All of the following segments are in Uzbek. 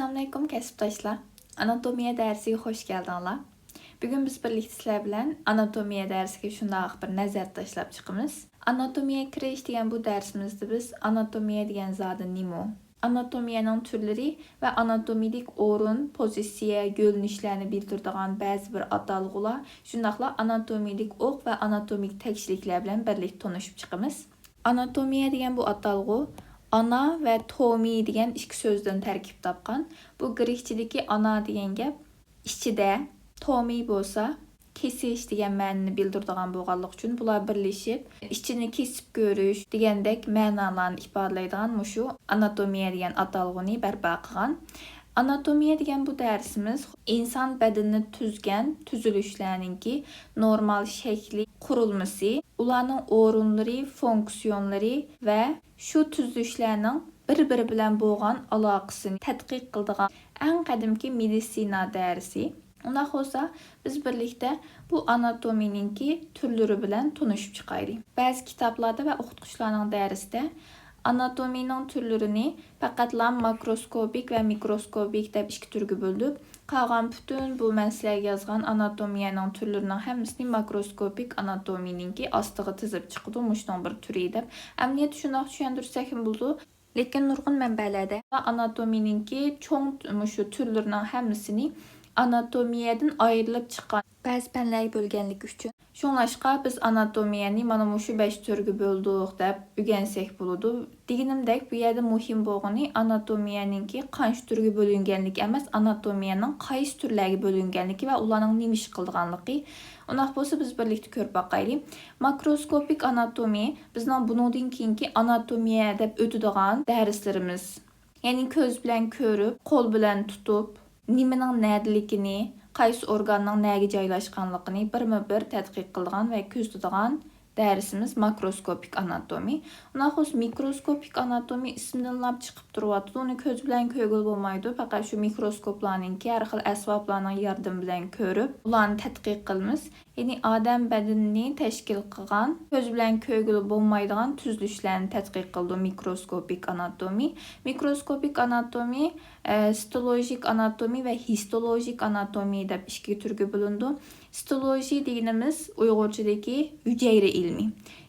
Assalamualaikum kasıpdaşlar. Anatomiya dersiga hoş geldinglar. Bugun biz birlikte sizlar bilan anatomiya dersiga shunday bir nazar tashlab chiqamiz. Anatomiya kirish degan bu darsimizda biz anatomiya degan zotni nima, anatomiyaning turlari va anatomik o'rin, pozitsiya, yo'nalishlarni bildiradigan ba'zi bir atalg'ular, shundaqla anatomik o'q va anatomik tekshirliklar bilan birlikte tanishib chiqamiz. Anatomiya degan bu atalg'u ana ve tomi degan ikki so'zdan tarkib topgan. Bu Grekçedeki ana degan gap ichida, tomi bo'lsa kesish degan ma'noni bildiradigan bo'lganligi uchun bular birlashib ichini kesib ko'rish degandek ma'nolarni ifodalaydigan mushu anatomiya degan atalg'uni barpo qilgan. Anatomiya degan bu darsimiz inson badanini tuzgan tuzilishlarninki normal shakli, qurilmasi, ularning o'rinlari, funksiyonlari va shu tuzilishlarning bir-biri bilan bo'lgan aloqasini tadqiq qiladigan eng qadimki meditsina darsi. Unda bo'lsa biz birlikte bu anatomiyaninki turlari bilan tanishib chiqaylik. Ba'zi kitoblarda va o'qituvchilarning darsida anatomiyaning turlarini faqatla makroskopik va mikroskopik deb ikki turga bo'lib, qolgan butun bu masalaga yozgan anatomiyaning turlarining hammasini makroskopik anatomiyaninki ostiga tizib chiqdi, mushning bir turi deb. Amniyat shundoq tushuntirsak ham bo'ldi. Lekin nurg'un manbalarda anatomiyaninki cho'ng mushu turlarining hammasini anatomiyadan ayrilib chiqqan ba'zi fanlar bo'lganligi uchun shunlashqa biz anatomiyani mana shu 5 turga bo'ldik deb o'rgansak bo'ladi. Deganimdek bu yerda muhim bo'lgani anatomiyaninki qancha turga bo'linganligi emas, anatomiyaning qaysi turlarga bo'linganligi va ularning nima ish qilganligi. Unaq bo'lsa biz birlikte ko'rib baqaylik. Makroskopik anatomiya bizning bundan keyingi anatomiya deb o'tadigan darslarimiz. Ya'ni ko'z bilan ko'rib, qo'l bilan tutib nimaning nadiligini, qaysi organning nega joylashganligini birma-bir tadqiq qilgan va ko'rsatadigan darsimiz makroskopik anatomiya. Undan xo'sh mikroskopik anatomiya ismidan chiqib turyapti. Uni ko'z bilan ko'rgil bo'lmaydi. Faqat shu mikroskoplarninki har xil asboblarning yordami bilan ko'rib, ularni tadqiq qilamiz. Ya'ni odam badanini tashkil qilgan, ko'z bilan ko'rgil bo'lmaydigan tuzilishlarni tadqiq qildi mikroskopik anatomiya. Mikroskopik anatomiya sitologik anatomiya va histologik anatomiya deb ikki turga bo'lindi. Histoloji deganimiz Uyg'urchadagi hujayra ilmi.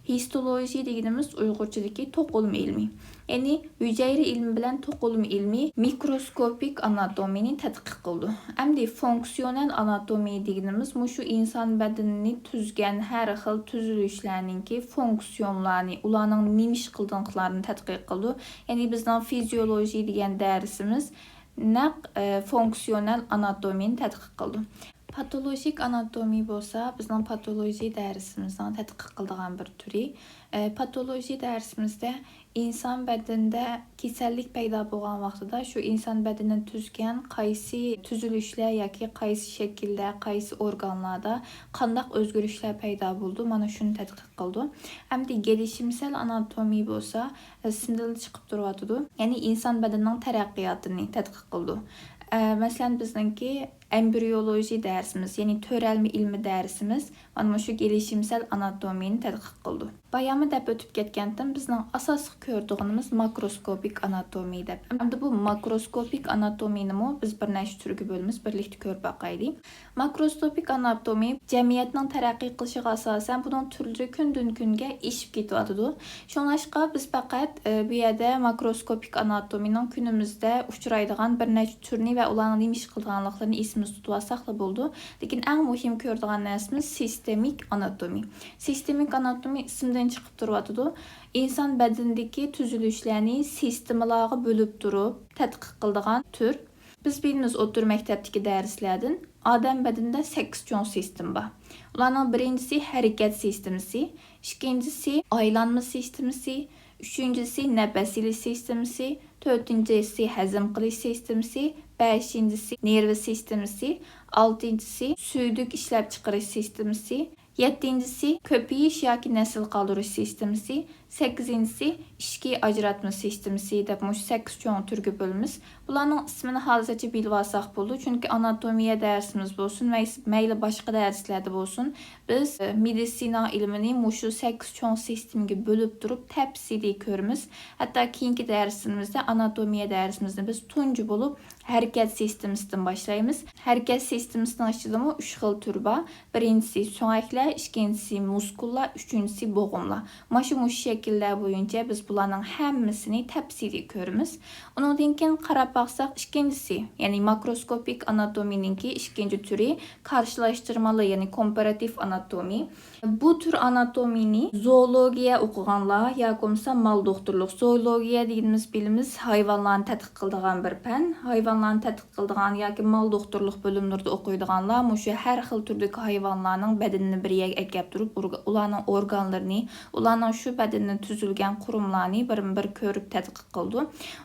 Histoloji deganimiz Uyg'urchadagi to'qilma ilmi. Ya'ni hujayra ilmi bilan to'qilma ilmi mikroskopik anatomiyani tadqiq qildi. Hamda funksional anatomiya deganimiz mushu inson badanini tuzgan har xil tuzilishlarninki funksiyonlarni, ularning nima ish qilganliklarini tadqiq qildi. Ya'ni bizning fizioloji degan darsimiz naq funksional anatomiyani tadqiq qildi. Patologik anatomiya bo'lsa, bizning patologiya darsimizdan tadqiq qiladigan bir turi. Patologiya darsimizda inson badanida kasallik paydo bo'lgan vaqtida shu inson badanini tuzgan qaysi tuzilishlar yoki qaysi shaklda, qaysi organlarda qanday o'zgarishlar paydo bo'ldi, mana shuni tadqiq qildi. Hamda gelişimsel anatomiya bo'lsa, ismidan chiqib turyapti. Ya'ni inson badanining taraqqiyotini tadqiq qildi. Masalan bizningki embriyoloji dersimiz, ya'ni törelme ilmi dersimiz mana shu gelişimsel anatomiyani tadqiq qildi. Bayami deb o'tib ketgandim, bizning asosiy ko'rdiganimiz makroskopik anatomiya deb. Endi bu makroskopik anatomiyani biz bir nechta turga bo'lamiz, birlikte ko'rib baqaylik. Makroskopik anatomiya jamiyatning taraqqiy qilishiga asosan buning turlari kundan kunga ishib ketyapti. Shunlashqa biz faqat bu yerda makroskopik anatomiyaning kunimizda uchraydigan bir nechta turni va ularning nima ish qilganliklarini ismini tutib olsak bo'ldi. Lekin eng muhim ko'radigan narsamiz sistemik anatomiya. Sistemik anatomiya ismidan chiqib turyapti. İnson badanidagi tuzilishlarni sistemalarga bo'lib turib tadqiq qiladigan tur. Biz bilamiz o'tir maktabdagi darslardan odam badanida 8 cho'ng sistem bor. Ularning birinchisi harakat sistemasi, ikkinchisi aylanma sistemasi, uchinchisi nafas olish sistemasi, to'rtinchisi hazm qilish sistemasi, beshinchisi nerv sistemasi, oltinchisi suydik ishlab chiqarish sistemasi, yettinchisi ko'payish yoki nasl qoldirish sistemasi, 8-incisi işki ajratma sistemisi deb muş 8 çoğun türgü bölümümüz. Bularning ismini hozircha bilib olsaq bo'ldi, chunki anatomiya darsimiz bo'lsin, mayli boshqa darslarda bo'lsin, biz meditsina ilmini mushu 8 cho'ng sistemaga bo'lib turib tafsiliy ko'ramiz. Hatto keyingi darsimizda anatomiya darsimizni biz tunji bo'lib harakat sistemasidan boshlaymiz. Harakat sistemasining ichida 3 xil tur bor. Birinchisi so'ngaklar, ikkinchisi muskullar, uchinchisi bo'g'imlar. Mana shu shakllar bo'yicha biz bularning hammasini tafsiliy ko'ramiz. Undan keyin qarab baksak, ikkinchisi, ya'ni makroskopik anatomiyaninki ikkinchi turi karşılaştırmalı, ya'ni komparativ anatomiya. Bu tür anatomiyani zoologiya o'qiganlar yoki bo'lmasa mal doktorluq, zoologiya deganimiz bilimiz hayvonlarni tadqiq qiladigan bir fan. Hayvonlarni tadqiq qiladigan yoki mal doktorluq bo'limlarida o'qiydiganlar mushu har xil turdagi hayvonlarning badanini bir yerga akab turib, ularning organlarini, ularning shu badandan tuzilgan qurumlarni bir ko'rib tadqiq qildi.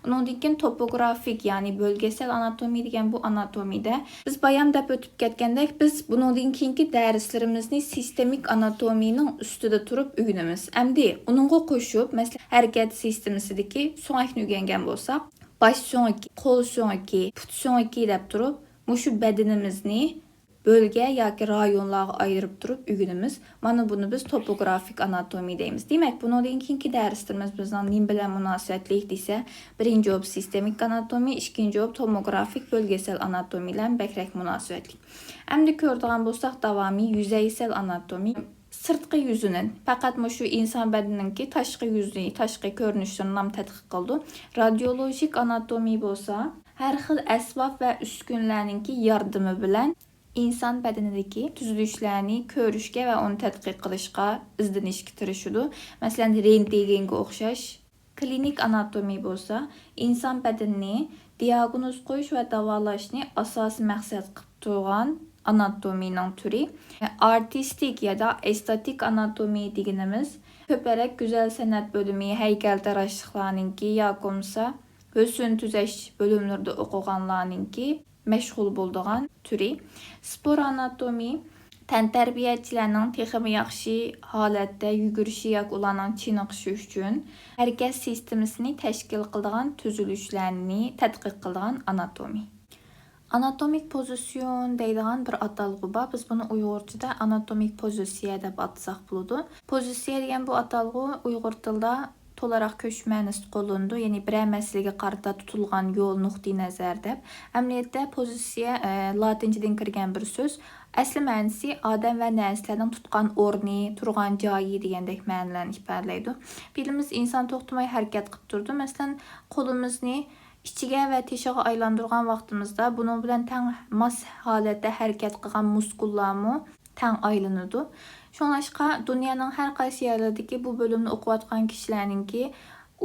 Undan keyin topografik, ya'ni bölgesel anatomiya degan bu anatomiyada biz bayon deb o'tib ketgandek, biz bundan keyingi darslarimizni sistemik anatomiyaning ustida turib o'rganamiz. Endi uningga qo'shib, masalan, harakat sistemasidagi so'ngakni o'rgangan bo'lsak, bosh so'ngaki, qo'l so'ngaki, put so'ngaki deb turib, mushu badanimizni bölge yoki rayonlarga ayırıp turib o'rganamiz. Mana buni biz topografik anatomiya deymiz. Demak, bundan keyingi darslarimiz bizning nim bilan munosabatli desa, birinchi job sistemik anatomiya, ikkinchi job tomografik bölgesel anatomiya bilan bakrak munosabatli. Endi ko'radigan bo'lsak, davomiy yuzaysel anatomiya. Sırtqı yüzünün, faqat mushu inson badaninki tashqi yuzini, tashqi ko'rinishini ham tadqiq qildi. Radiologik anatomiya bo'lsa, har xil asbob va uskunlarninki yordami bilan inson badanidagi tuzilishlarni ko'rishga va uni tadqiq qilishga, izlanishga tirishadi. Masalan, rentganga o'xshash. Klinik anatomiya bo'lsa, inson badanini diagnoz qo'yish va davolashni asosiy maqsad qilib turgan anatomiyaning turi. Artistik ya da estetik anatomiya deganimiz ko'proq go'zal san'at bo'limi, haykaltaroshliklarninki yoki bo'lmasa husn tuzash bo'limlarida o'qiganlarninki məşğul bolduğan türi. Spor anatomiya təntarbiyaçilərinin texmi yaxşı halətdə yuguruşu yoki ularning chiniqishi uchun harakat sistemasini tashkil qiladigan tuzilishlarni tadqiq qiladigan anatomiya. Anatomik pozisyon deydigan bir atalg'u bor. Biz buni uyg'urchada anatomik pozitsiya deb atsak bo'ladi. Pozitsiya degan bu atalg'u uyg'ur tilida to'laroq ko'chish ma'nosida qo'llanadi, ya'ni bir masalaga qarata tutilgan yo'l, nuqtai nazar deb. Amaliyotda pozitsiya latinchadan kirgan bir so'z. Asli ma'nosi odam va narsalarning tutgan o'rni, turgan joyi degandek ma'nolarni ifodalaydi. Bilimiz inson to'xtamay harakat qilib turdi. Masalan, qo'limizni ichiga va teshiga aylantirgan vaqtimizda buning bilan teng mos holatda harakat qilgan muskullarmi teng aylanadi. Şonlaşqa dünyanın hər qaysı yerlərdəki bu bölümünü oxuyatqan kişilərinki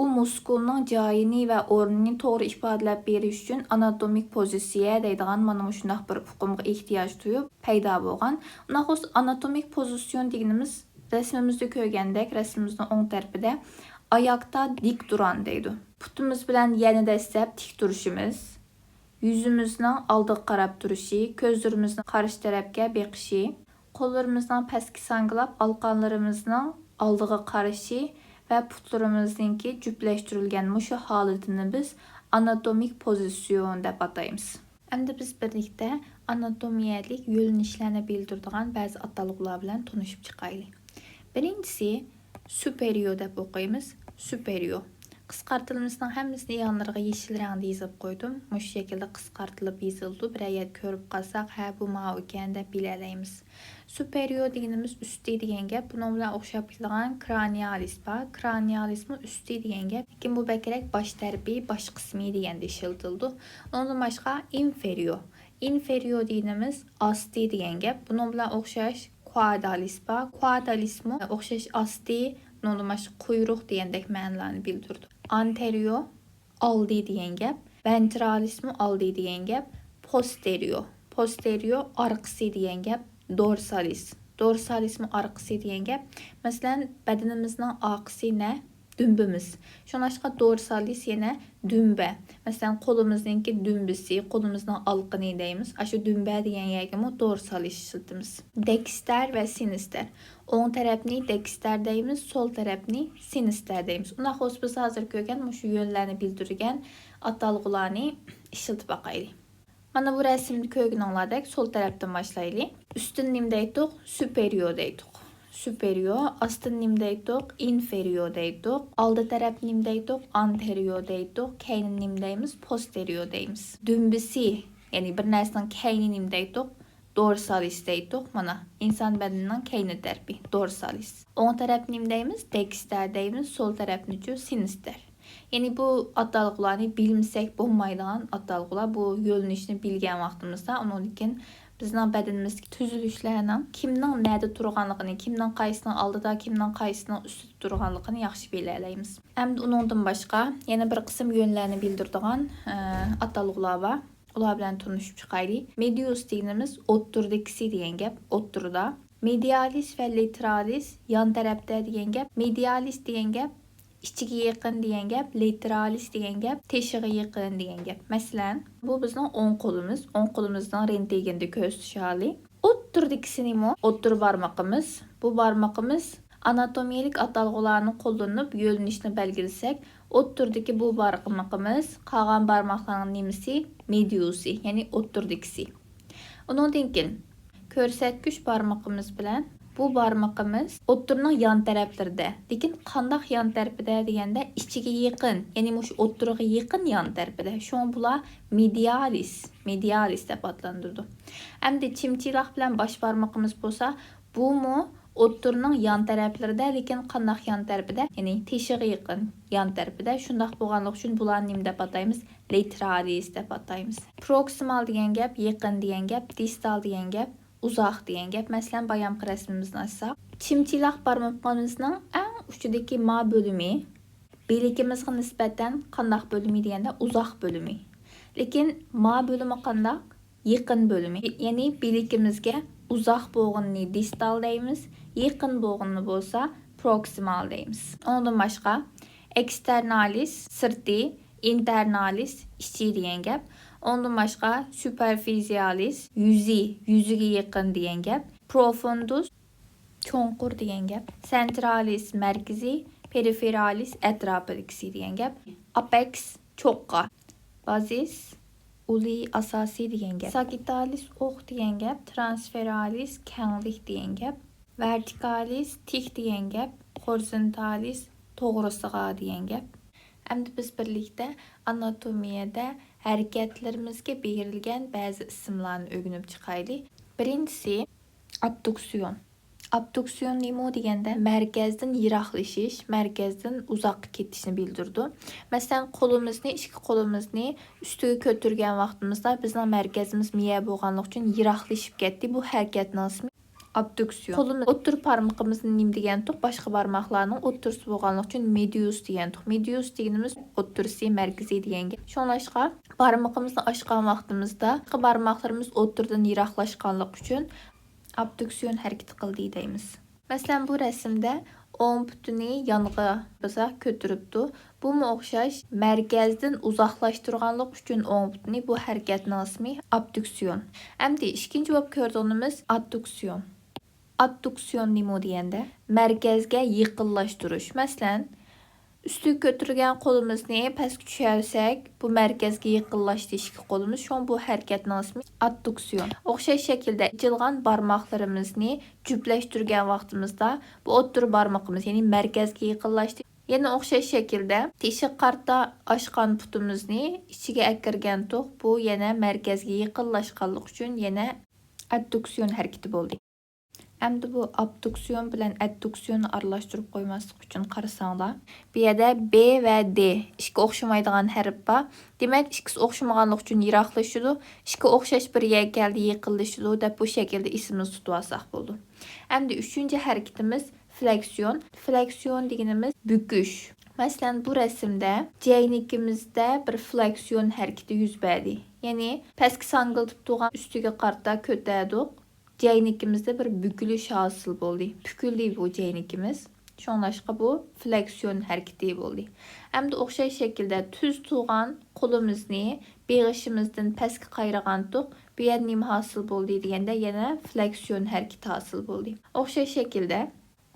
o muskulun joyini və o'rnini to'g'ri ifodalab berish uchun anatomik pozitsiya deydigan mana shunday bir uqumga ehtiyoj tuyib paydo bo'lgan. Unaqos anatomik pozisyon deganimiz rasmimizda ko'rgandek, rasmimizning o'ng tarafida oyoqda dik turan deydi. Putimiz bilan yana dastlab tik turishimiz, yuzimizning oldiga qarab turishi, ko'zlarimizning qarshi tarafga beqishi, qo'llarimizning pastga sanglab, alqonlarimizning oldiga qarashi va putlarimizningki juplashtirilgan mushu holatini biz anatomik pozisyon deb ataymiz. Endi biz birlikda anatomiyalik yo'linishlarni bildiradigan ba'zi atalg'ular bilan tanishib chiqaylik. Birinchisi superior deb o'qiymiz. Superior. Qisqartirilmasining hammasini yanlarga yeshil rangda yozib qo'ydim. Mush shaklda qisqartilib yozildi. Bir ayat ko'rib qolsak, ha bu ma ekan deb bilalaymiz. Superior deganimiz usti degan gap. Buning bilan o'xshab ketadigan cranialis bor. Cranialismi usti degan gap. Lekin bu bakrak bosh tarafi, bosh qismi deganda ishlatildi. Undan boshqa inferior. Inferior deganimiz asti degan gap. Buning bilan o'xshash quadalis bor. Quadalismi o'xshash asti, undan boshqa quyruq degandek ma'nolarni bildirdi. Anterior oldi degan gap. Ventralismi oldi degan gap. Posterior. Posterior orqasi degan gap. Dorsalis. Dorsalismi orqasi degan gap. Masalan, badanimizning orqasi ne? Dümbümüz. Şonaşqa dorsalis yine dümbe. Mesela kolumuzningki dümbüsü, kolumuzun alqını deyimiz. Aşı dümbe deyen yergimi dorsalis işletimiz. Dexter ve sinister. Oң tərəfini dexter deyimiz, sol tərəfini sinister deyimiz. Ona xos biz hazır görgən şu yönlərini bildirgən atalğılarını işletib baxaylı. Mana bu rəsmni köygünanlardək sol tərəfdən başlayılı. Üstün nim deydik, superior deydik. Superior, astın nim deydik, inferior deydik. Aldı tərəf nim deydik, anterior deydik. Keynin nim deyimiz, posterior deyimiz. Dümbüsü, yani bir nəsdən keynin nim deydik, dorsalis deydik. Mana insan bədənindən keyni tərəfi, dorsalis. Oң tərəf nim deyimiz, dexter deyimiz, sol tərəf nücü, sinister. Yani bu atalğılarını bilmsək bulmaydan atalğılar bu yönünüşünü bilgən vaxtımızda onun için bizden bədənimiz tüzülüşlərlə kimdən nədə durğanlığını, kimdən qaysının aldıda, kimdən qaysının üstü durğanlığını yaxşı bilələyimiz. Həm də ondan başqa yeni bir qism yönlərini bildirdiğən atalğılar var. Ular bilan tanışıb çıxaylı. Medius deyimiz otturdakisi deyen gəp, otturda. Medialis ve lateralis yan tərəfdə deyen gəp, medialis deyen gəp İçiga yaqin degan gap, lateralis degan gap, teshiga yaqin degan gap. Masalan, bu bizning o'ng qo'limiz, o'ng qo'limizdan renteganda ko'z tushali. O'ttirdikisini o'ttir barmoqimiz, bu barmoqimiz anatomiyalik atalg'ularni qo'llanib yo'linishni belgilasak, o'ttirdiki bu barmoqimiz qolgan barmoqlarning nimasi? Mediusi, ya'ni o'ttirdikisi. Undan keyin ko'rsatkich barmoqimiz bilan bu barmağımız otturun yan tərəflərdə. Lakin qandaq yan tərəfdə deyəndə içiga yaqin, yəni məş otturuğa yaqin yan tərəfdə. Şu an bula medialis deyə adlandırdı. Həm də çimçilaq bilan baş barmağımız bolsa, bu mu otturun yan tərəflərdə, lakin qandaq yan tərəfdə, yəni teshiga yaqin yan tərəfdə. Şundaq bolğanlıq üçün bularni nim deyə atayımız? Lateralis deyə atayımız. Proximal degan gap, yaqin degan gap, distal degan gap, uzaq deyen gap. Məsələn, bayamqı rəsmimizni açsaq, çimçilaq barmağımızın ən uçudakı ma bölümü bilikimizə nisbətən qandaq bölümü deyəndə uzaq bölümü. Lakin ma bölümü qandaq? Yaqin bölümü. Yəni bilikimizə uzaq bolğanını distal deyimiz, yaqin bolğanını bolsa proximal deyimiz. Ondan başqa externalis sırtı, internalis içi deyen gap. Ondan başqa superficialis yüzüge yaqin deyen gap. Profundus çonqur deyen gap. Centralis mərkəzi, periferalis ətrafıdakisi deyen gap. Apex çoqqa. Bazis uli asasi deyen gap. Sagittalis ox deyen gap. Transferalis kenglik deyen gap. Vertikalis tik deyen gap. Horizontalis toğrısığa deyen gap. Hem de biz birlikdə anatomiyada hareketlerimizge berilgen bazı isimlerini öğrenip çıkaylı. Birincisi abduksiyon. Abduksiyon nemo degende mərkəzdən yiraqlaşış, mərkəzdən uzaq ketişini bildirdi. Məsələn, qolumuzni, iki qolumuzni üstüge götürgən vaxtımızda bizden mərkəzimiz miyə bolğanlıq üçün yiraqlaşıb getdi. Bu hərəkətin ismi abduksiyon. Kolumuz ottur parmağımızın nim degan tuq, başqa barmaqlarının ottursu bolğanlıq üçün medius degan tuq. Medius deganimiz ottursi mərkəzi degan gap. Şonlaşqa barmağımızı açqan vaxtımızda barmaqlarımız otturdan yiraqlaşqanlıq üçün abduksiyon hərəkəti qıldı deyimiz. Məsələn, bu rəsmdə o'ng putini yanğı biza götürübdü. Bu mu oxşaş mərkəzdən uzaqlaşdırğanlıq üçün o'ng putini bu hərəkətin ismi abduksiyon. Həm də ikinci olub gördüyümüz adduksiyon. Adduksiyon nemo deyəndə mərkəzə yıqınlaşdırış. Məsələn, üstü götürgən qolumuzni pəsk düşərsək, bu mərkəzə yıqınlaşdı iki qolumuz. Şu an bu hərəkətin ismi adduksiyon. Oxşaş şəkildə cılğan barmaqlarımızı cübləşdirgən vaxtımızda bu ottur barmağımız, yəni mərkəzə yıqınlaşdı. Yine oxşaş şəkildə teşik qartda açqan putumuzni içigə əkirgən tuq, bu yenə mərkəzə yıqınlaşqanlıq üçün yenə adduksiyon hərəkəti boldu. Hem de bu abduksiyon bilen adduksiyonu aralashtirib qoymaslik üçün qarasanlar. Bu yerdə B və D ikki oxşamaydigan hərf var. Demək, ikkisi oxşamağanlıq üçün yiraqlaşıdı. İkki oxşaş bir yerə gəldi, yıqılışıdı deb bu şəkildə ismimiz tutub alsaq boldu. Hem de üçüncü hərəkətimiz fleksiyon. Fleksiyon deganimiz büküş. Məsələn, bu rəsmdə cəynikimizdə bir fleksiyon hərəkəti yüz berdi. Yəni, pəski sangıltıb tuğan üstüge qartda kötədik. Cəynikimizdə bir bükülüş hasıl oldu. Püküldü bu cəynikimiz. Şoňlaşqa bu fleksiyon hareketi boldy. Hamda oxşay şekilde tüz tuğan kolumyzny beğişimizden päske gaýragandyk. Bu ýerde nima hasyl boldy diýende ýene fleksiyon hareketi hasyl boldy. Oxşay şekilde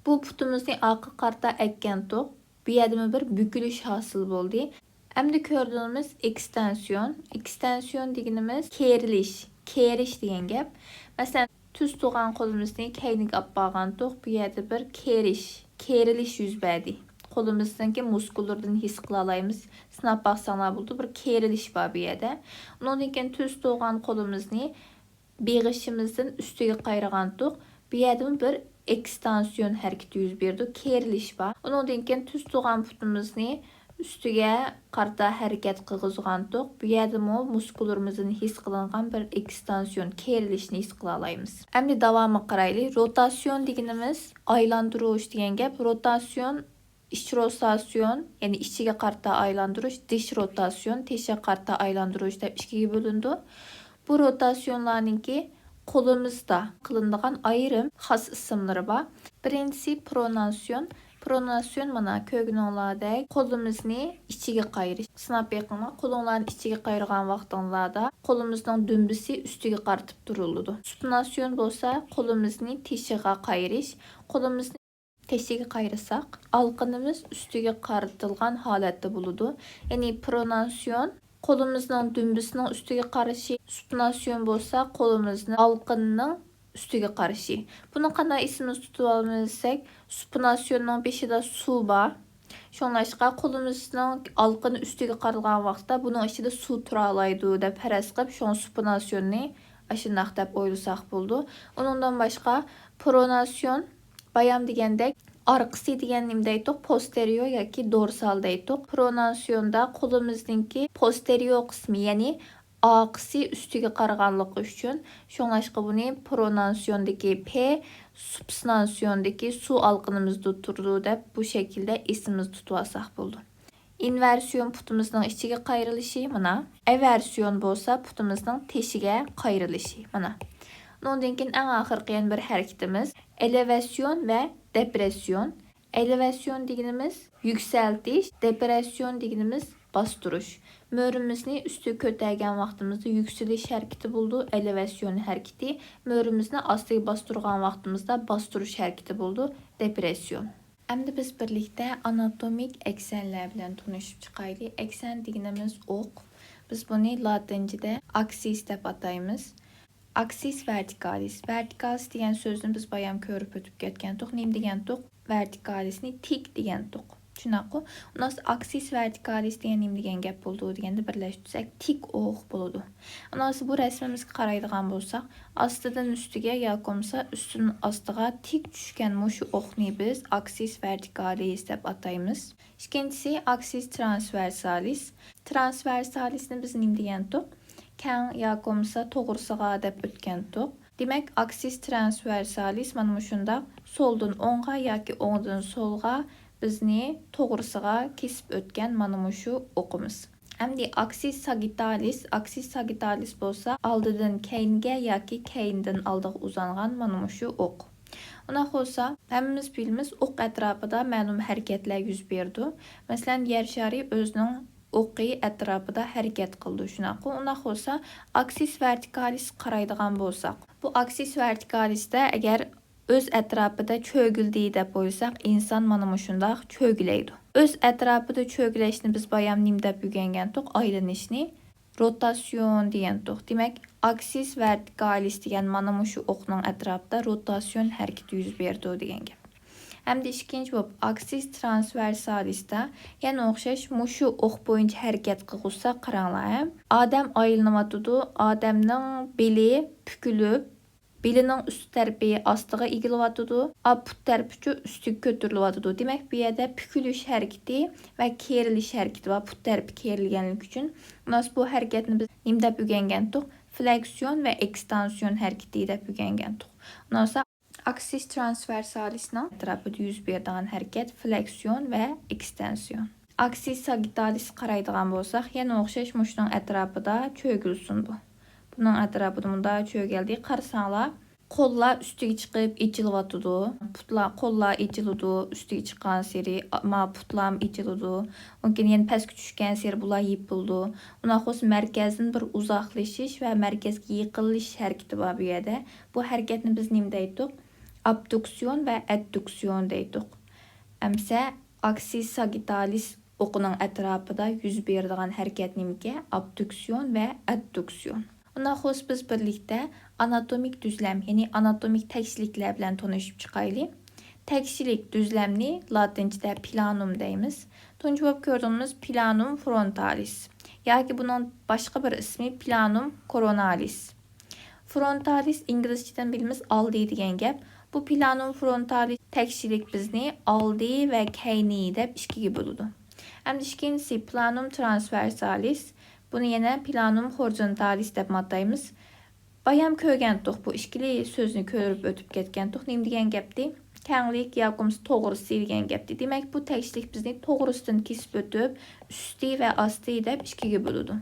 bu putumyzny arka qarta ekkendik. Bu ýerde bir bükülüş hasyl boldy. Hamda gördüğümüz ekstensiyon. Ekstensiyon diýenimiz keriliş, keriş diýen gep. Mesela tüz tuğan kolumyzny keýnik alyp bargandyk. Bu ýerde bir keriliş yüz berdi. Kolumyzdaki muskullardan his kıla alaýmys. Sınap baksaňlar boldy bir keriliş bar bu ýerde. Ondan keyin tüz tuğan kolumyzny beğişimizden üstüge gaýragandyk. Bu ýerde bir ekstensiyon hareketi yüz berdi. Keriliş bar. Ondan keyin tüz tuğan putumyzny üstüge qarta hareket qılgyzgandyk. Bu ýerde muskullarymyzdan his kılıngan bir ekstensiyon, kerilişni his kıla alaýmys. Ämdi dawamy garaýly. Rotasyon diýenimiz aýlandyryş diýen gep. Rotasyon, iç rotasyon, yani içige qarta aýlandyryş, dış rotasyon, teşe qarta aýlandyryş dep ikige bölündü. Bu rotasyonlarnınki kolumyzda kılındygan aýrym has isymlary bar. Birincisi pronasyon. Pronasyon mana kögünüňlerde kolumyzny içige gaýryş. Sınap ýakynla koluňlaryny içige gaýrygan wagtyňlarda kolumyzdyň dümbüsi üstüge gartyp duruldy. Supinasyon bolsa kolumyzny teşige gaýryş. Kolumyzny teşige gaýrysak alkynymyz üstüge gartylgan halatda boludy. Yani pronasyon kolumyzdyň dümbüsiniň üstüge garaşy, supinasyon bolsa kolumyznyň alkynyň üstüge garaşy. Bunu qanday isimiz tutup almasak, supinasyonun beşide su bar. Şoňlaşqa kolumyznyň alkyny üstüge garylgan wagtda bunun içinde su tura alaýdy dep peres qyp, şoň supinasyony aşyndak dep oýlasak boldy. Onundan başga pronasyon bayam diýendek arkysy diýen nimde aýtdyk, posterior ýa-ki dorsal diýdik. Pronasyonda kolumyzdynki posterior kısmı, yani aksy üstüge garaganlygy üçin şoňlaşqa buny pronasyondaki P, supinasyondaki su alkynymyzda turdy dep bu şekilde isimiz tutup alsak boldy. Inversiyon putumyzdyň içige gaýrylyşy mana. Eversiyon bolsa putumyzdyň teşige gaýrylyşy mana. Ondan keyin en ahyrky bir hareketimiz elevasyon ve depresyon. Elevasyon diýenimiz yükseltiş, depresyon diýenimiz bastyryş. Möhrümüzni üstü kötägen wagtymyzda yükseliş hareketi boldu, elevasyon hareketi. Möhrümüzni astyga bastyrgan wagtymyzda bastyryş hareketi boldu, depresyon. Ämdi biz birlikde anatomik eksenler bilen tanışyp çykaýly. Eksen diýenimiz ok. Biz bunu latincede aksis dep ataýmys. Aksis vertikalis. Vertikalis diýen sözüni biz bayam körüp ötüp ketkendik. Nim diýendik? Vertikalisni tik diýendik. Şunaqo. Unas aksis vertikalis diýen nim diýen gep boldy diýende birleşdirsek tik ok boludy. Unas bu resmimizge garaýdygan bolsak, astydan üstüge ýa-komsa üstüň astyga tik düşken muşu okny biz aksis vertikalis dep ataýmys. İkincisi aksis transversalis. Transversalisni biz nim diýendik? Kän ýa-komsa togursaga dep ötkendik. Demek aksis transversalis mana muşunda soldan oňga ýa-ki oňdan solga bizni togursaga kesip ötken mana muşu okumuz. Ämdi aksis sagittalis bolsa aldydan keýinge ýa-ki keýinden aldyga uzangan mana muşu ok. Ona bolsa hemmimiz bilimiz ok etrapyda ma'lum hareketler yüz berdi. Meselen yer şary özüniň oky etrapyda hareket kıldı şunaqo. Ona bolsa aksis vertikalis garaýdygan bolsak, bu aksis vertikalisde eger öz etrapyda çögüldi dep oýsak, insan mana muşundaq çögüleydi. Öz etrapyda çögüleşni biz bayam nim dep öýrengendik, aýlanyşny rotasyon diýendik. Demek aksis vertikalis diýen mana muşu oknyň etrapyda rotasyon hareketi yüz berdi diýen gep. Hem de ikinci bop aksis transversalisda yani okşaş muşu ok boyunca hareket kılgısa qaraňlar. Adam aýlanywatydy, adamnyň beli pükülüp, beliniň üst tarapy astyga egiliwatydy, put tarapy üstüge kötüriliwatydy. Demek bu ýerde pükülüş hareketi we keriliş hareketi we put tarapy kerilgenlik üçin unas bu hareketni biz nim dep öýrengendik? Fleksiyon ve ekstensiyon hareketi dep öýrengendik. Ondan aksis transversalisning etrapyda yüz berdigan hareket fleksiyon ve ekstensiyon. Aksis sagittalis garaýdygan bolsak, ýene okşaş muşunyň etrapyda çögülsün bu. Bunun etrapyda munda çögeldi. Qarsaňlar, Qo'llar ustiga chiqib ichilyotidi. Putlar, qo'llar ichiladi, ustiga chiqqan sari, putlar ichiladi. Undan yana pastga tushgan sari bular yepildi. Undan xo's markazdan bir uzoqlashish va markazga yaqinlashish harakati bor bu yerda. Bu harakatni biz nima deydik? Abduksion va adduksion deydik. Amsa aksis sagittalis o'qining atrofida yuz beradigan harakat nimaki? Abduksion va adduksion. Undan xo'sh biz birlikda anatomik düzlem, ya'ni anatomik tekşilikler bilan tanışıp chiqaylik. Tekşilik düzlemni latincada planum deymiz. Tunji bo'lib ko'rdiğimiz planum frontalis. Yoki bunun başqa bir ismi planum coronalis. Frontalis inglizchadan bilimiz oldi degan gap. Bu planum frontalis tekşilik bizni oldi va keyni deb ikkiga bo'ladi. Hamda ikkinchisi planum transversalis. Bunu yana planum horizontalis deb ataymiz. Bayam ko'rgandik bu ikkili so'zni ko'rib o'tib ketgandik. Nima degan gapdi? Kenglik yoki to'g'risi degan gapdi. Demak, bu tekshlik bizni to'g'risidan kesib o'tib, usti va osti deb ikkiga bo'ladi.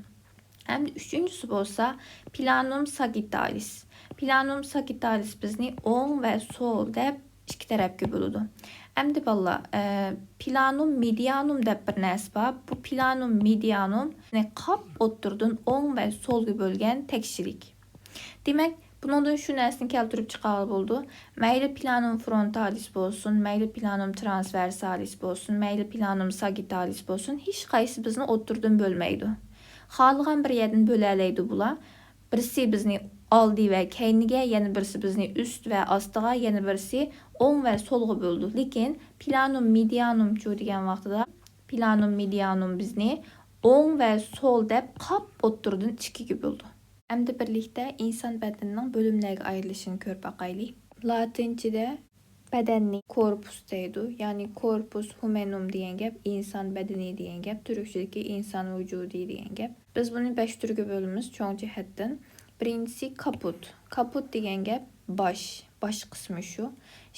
Hamda uchinchisi bo'lsa planum sagittalis. Planum sagittalis bizni o'ng va so'l deb ikki tarafga bo'ladi. Hamda balla planum medianum deb bir narsa bor. Bu planum medianum qop o'tirdan o'ng va so'lga bo'lgan tekshlik. Demak, bundan shu narsani keltirib chiqarib bo'ldi. Mayli planum frontalis bo'lsin, mayli planum transversalis bo'lsin, mayli planum sagittalis bo'lsin, hech qaysi bizni o'tirdan bo'lmaydi. Xohlagan bir yerdan bo'la oladi bular. Birisi bizni oldi va keyniga, yana birisi bizni ust va ostiga, yana birisi o'ng va so'lga bo'ldi. Lekin planum medianum degan vaqtida planum medianum bizni o'ng va so'l deb qop o'tirdan ikkiga bo'ldi. Hamda birlikda inson badanining bo'limlarga ayrilishini ko'rib baqaylik. Latinchada badanning korpus deydi. Ya'ni corpus humanum degan gap inson badani degan gap, turkchadagi inson vujudi degan gap. Biz buni 5 turga bo'lamiz cho'ng jihatdan. Birinchisi kaput. Kaput degan gap bosh qismi shu.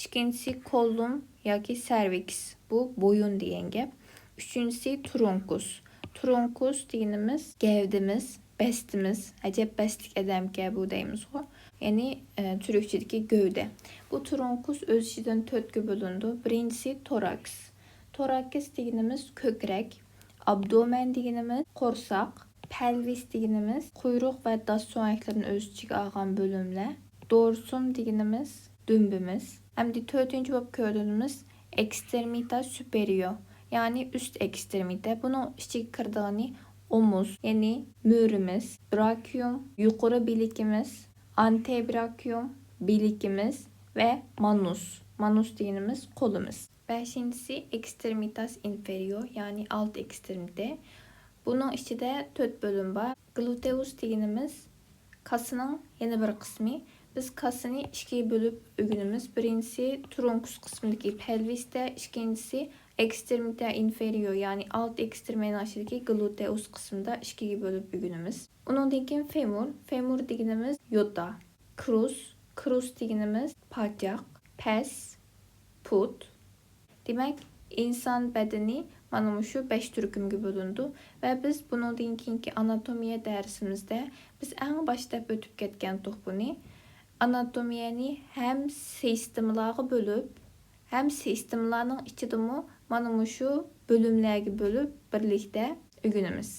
Ikkinchisi collum yoki cervix. Bu bo'yin degan gap. Uchinchisi truncus. Truncus deganimiz gavdimiz, bestimiz, ajab bestlik adamga bu deymiz. Ya'ni turkchadagi gövde. Bu truncus o'z ichidan 4 ga bo'lindi. Birinchisi thorax. Thorax deganimiz ko'krak, abdomen deganimiz qo'rsoq, pelvis deganimiz quyruq va das so'ngaklarini o'z ichiga olgan bo'limlar, dorsum deganimiz dumbimiz. Hamda 4-chi bo'lib ko'rganimiz extremita superior, ya'ni üst ekstremite. Bunun ichiga kirdigani omuz, ya'ni mo'rimiz, brachium, yuqori bilikimiz, antebrachium, bilikimiz ve manus. Manus deganimiz qo'limiz. 5-si extremitas inferior, ya'ni alt ekstremite. Bunun ichida 4 bo'lim bor. Gluteus deganimiz kasının yana bir qismi. Biz kasını ikkiga bo'lib o'rganamiz. Birinchisi truncus qismidagi pelvisda, ikkinchisi extremita inferior, ya'ni alt ekstremitning ichidagi gluteus qismida ikkiga bo'lib o'rganamiz. Undan keyin femur. Femur deganimiz yota. Crus deganimiz parchoq, pes, put. Demak, inson badani mana shu 5 turkumga bo'lindi va biz bundan keyingi anatomiya darsimizda biz eng boshda o'tib ketgandik buni. Anatomiyani ham sistemlarga bo'lib, ham sistemlarning ichidami mana shu bo'limlarga bo'lib birlikda o'rganamiz.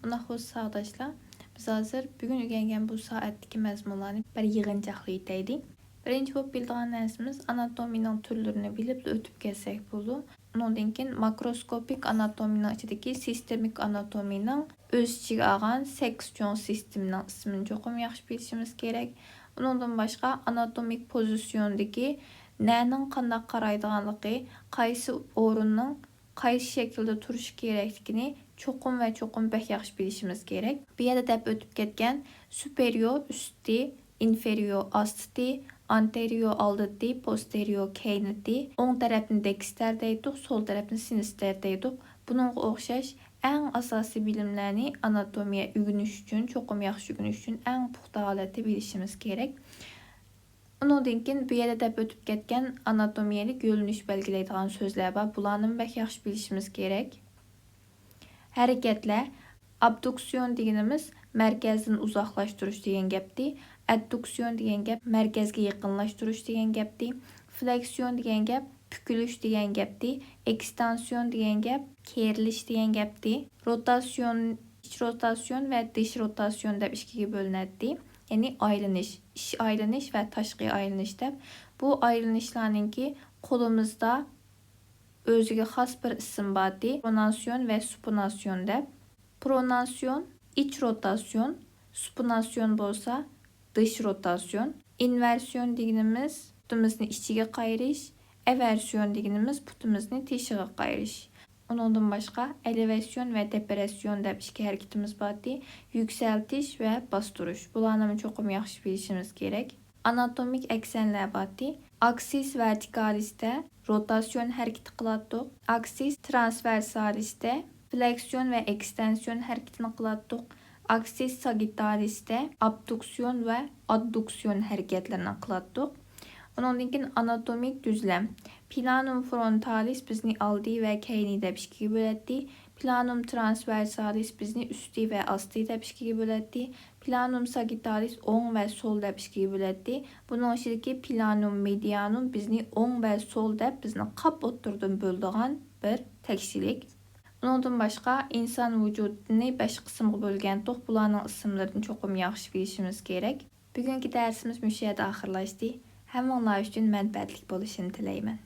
Unda xo'sh sağdaşlar, biz hozir bugun o'rgangan bu soatdagi mazmunlarni bir yig'inchoqlik etaylik. Birinchi bo'lib biladigan narsamiz anatomiyaning turlarini bilib o'tib kelsak bo'ldi. Undan keyin makroskopik anatomiyaning ichidagi sistemik anatomiyaning o'z ichiga olgan seksion sistemining ismini cho'qim yaxshi bilishimiz kerak. Undan boshqa anatomik pozitsiyondagi na'ning qanday qaraydiganligi, qaysi o'rinning qaysi shaklda turishi kerakligini cho'qim bak yaxshi bilishimiz kerak. Bu yerda deb o'tib ketgan superior usti, inferior osti, anterior oldi, posterior keyni, o'ng tarafni dexter deydik, so'l tarafni sinister deydik. Buningga o'xshash eng asosiy bilimlarni anatomiya o'rganish uchun, cho'qim yaxshi o'rganish uchun eng puxta holatda bilishimiz kerak. Undan keyin bu yerda deb o'tib ketgan anatomiyalik yo'linish belgilaydigan so'zlar bor. Bularni bak yaxshi bilishimiz kerak. Harakatlar, abduksion deganimiz mərkəzdən uzaqlaşdırış degan gapdir. Adduksion degan gap mərkəzə yaxınlaşdırış degan gapdir. Fleksiyon degan gap pükülüş degan gapdir. Ekstansiyon degan gap keriliş degan gapdir. Rotasyon, iç rotasyon və dış rotasyon deb ikkiga bölünadi. Yəni ayrılış, iç ayrılış və tashqi ayrılış deb. Bu ayrılışlarninki qolumuzda özüge xas bir isim bardi. Pronasyon və supinasyon deb. Pronasyon iç rotasyon, supinasyon bolsa dış rotasyon. İnversiyon deganimiz putimizni ichiga qayirish, eversiyon deganimiz putimizni teshiga qayirish. Ondan başqa elevasyon və depresyon deb ikki harakatimiz bardi. Yükseltiş və bastırış. Bularni çoxum yaxshi bilishimiz kerak. Anatomik eksenler bardi. Aksis vertikalisdə rotasyon hareketi qıladıq. Aksis transversalisdə fleksiyon və ekstensiyon hareketini qıladıq. Aksis sagittalisdə abduksiyon və adduksiyon hareketlerini qıladıq. Ondan keyin anatomik düzlem. Planum frontalis bizni aldi və keyni deb ikkiga böladi. Planum transversalis bizni üstü və astı deb ikkiga böladi. Planum sagittalis o'ng və sol deb ikkiga böladi. Bunun içindeki planum medianum bizni o'ng və sol deb bizni qap o'tirdan böldigan bir tekşilik. Ondan başqa insan vücudunu 5 qismga bölgendik. Bularning ismlarini çoxum yaxshi bilishimiz kerak. Bugungi darsimiz müşu yerda oxirlashdi. Hammanglar uchun manfaatli bo'lishini tilayman.